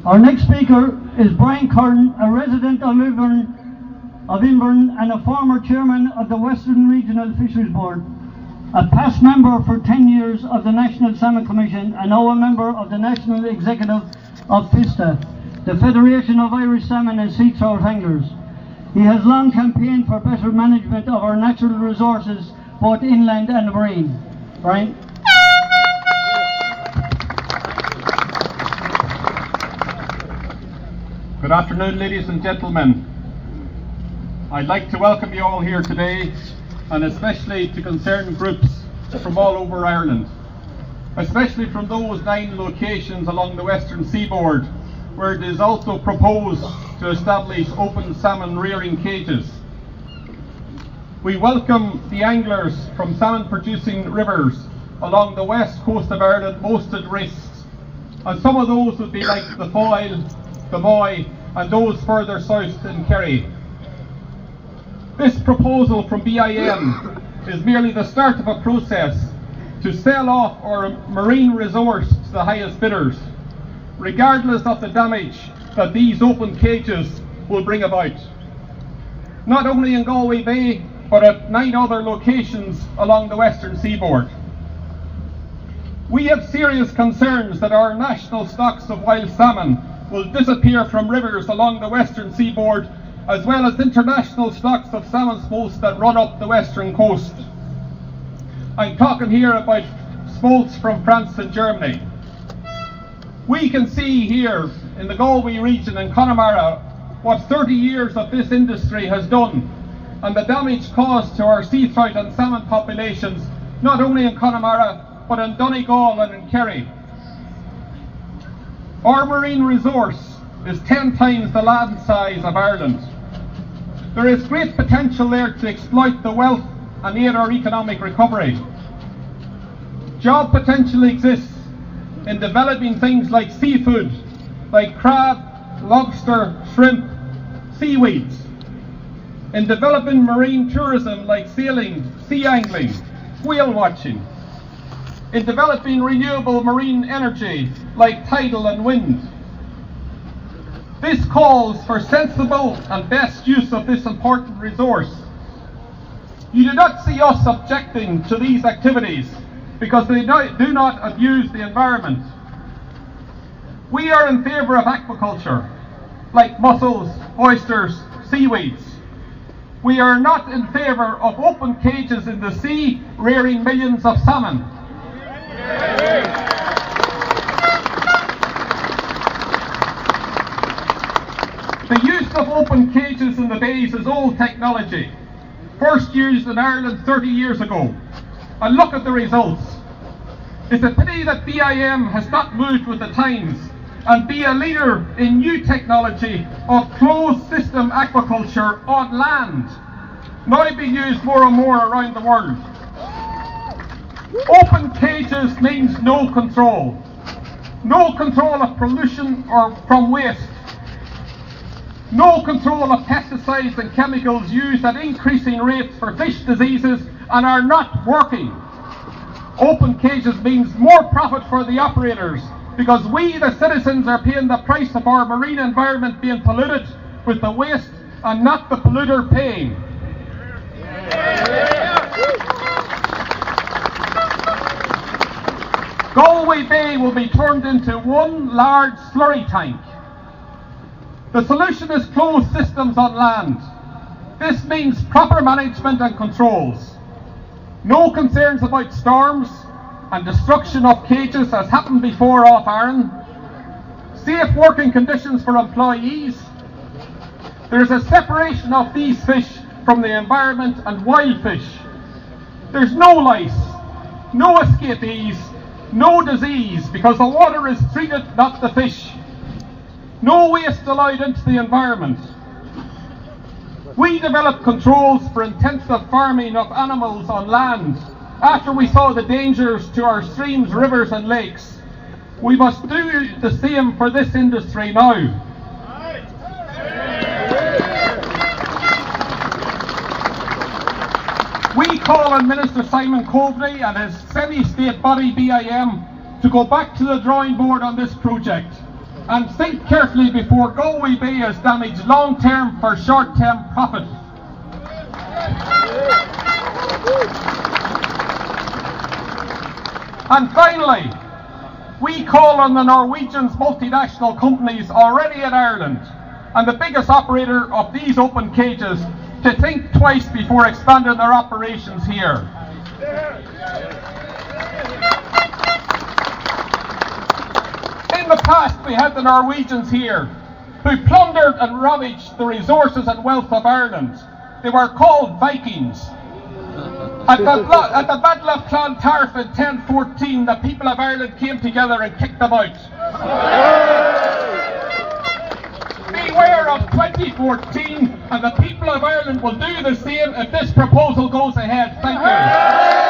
Our next speaker is Brian Curran, a resident of Inburn and a former chairman of the Western Regional Fisheries Board, a past member for 10 years of the National Salmon Commission and now a member of the National Executive of FISTA, the Federation of Irish Salmon and Sea Trout Anglers. He has long campaigned for better management of our natural resources, both inland and marine. Brian? Good afternoon, ladies and gentlemen. I'd like to welcome you all here today, and especially to concerned groups from all over Ireland, especially from those 9 locations along the Western Seaboard where it is also proposed to establish open salmon rearing cages. We welcome the anglers from salmon producing rivers along the west coast of Ireland most at risk, and some of those would be like the Foyle, the Moy and those further south in Kerry. This proposal from BIM is merely the start of a process to sell off our marine resource to the highest bidders, regardless of the damage that these open cages will bring about. Not only in Galway Bay, but at 9 other locations along the Western Seaboard. We have serious concerns that our national stocks of wild salmon will disappear from rivers along the Western Seaboard, as well as international stocks of salmon smolts that run up the western coast. I'm talking here about smolts from France and Germany. We can see here in the Galway region in Connemara what 30 years of this industry has done, and the damage caused to our sea trout and salmon populations, not only in Connemara but in Donegal and in Kerry. Our marine resource is 10 times the land size of Ireland. There is great potential there to exploit the wealth and aid our economic recovery. Job potential exists in developing things like seafood, like crab, lobster, shrimp, seaweeds, in developing marine tourism like sailing, sea angling, whale watching, in developing renewable marine energy like tidal and wind. This calls for sensible and best use of this important resource. You do not see us objecting to these activities because they do not abuse the environment. We are in favour of aquaculture, like mussels, oysters, seaweeds. We are not in favour of open cages in the sea rearing millions of salmon. The use of open cages in the bays is old technology, first used in Ireland 30 years ago. And look at the results. It's a pity that BIM has not moved with the times and be a leader in new technology of closed system aquaculture on land, now being used more and more around the world. Open cages means no control. No control of pollution or from waste. No control of pesticides and chemicals used at increasing rates for fish diseases and are not working. Open cages means more profit for the operators because we, the citizens, are paying the price of our marine environment being polluted with the waste and not the polluter paying. Galway Bay will be turned into one large slurry tank. The solution is closed systems on land. This means proper management and controls. No concerns about storms and destruction of cages as happened before off Arran. Safe working conditions for employees. There is a separation of these fish from the environment and wild fish. There's no lice, no escapees, no disease because the water is treated, not the fish. No waste allowed into the environment. We developed controls for intensive farming of animals on land after we saw the dangers to our streams, rivers and lakes. We must do the same for this industry now. We call on Minister Simon Coveney and his semi-state body BIM to go back to the drawing board on this project. and think carefully before go we be as damage long-term for short-term profit. And finally, we call on the Norwegians multinational companies already in Ireland and the biggest operator of these open cages to think twice before expanding their operations here. In the past we had the Norwegians here who plundered and ravaged the resources and wealth of Ireland. They were called Vikings. At the Battle of Clontarf in 1014, the people of Ireland came together and kicked them out. Beware of 2014, and the people of Ireland will do the same if this proposal goes ahead. Thank you.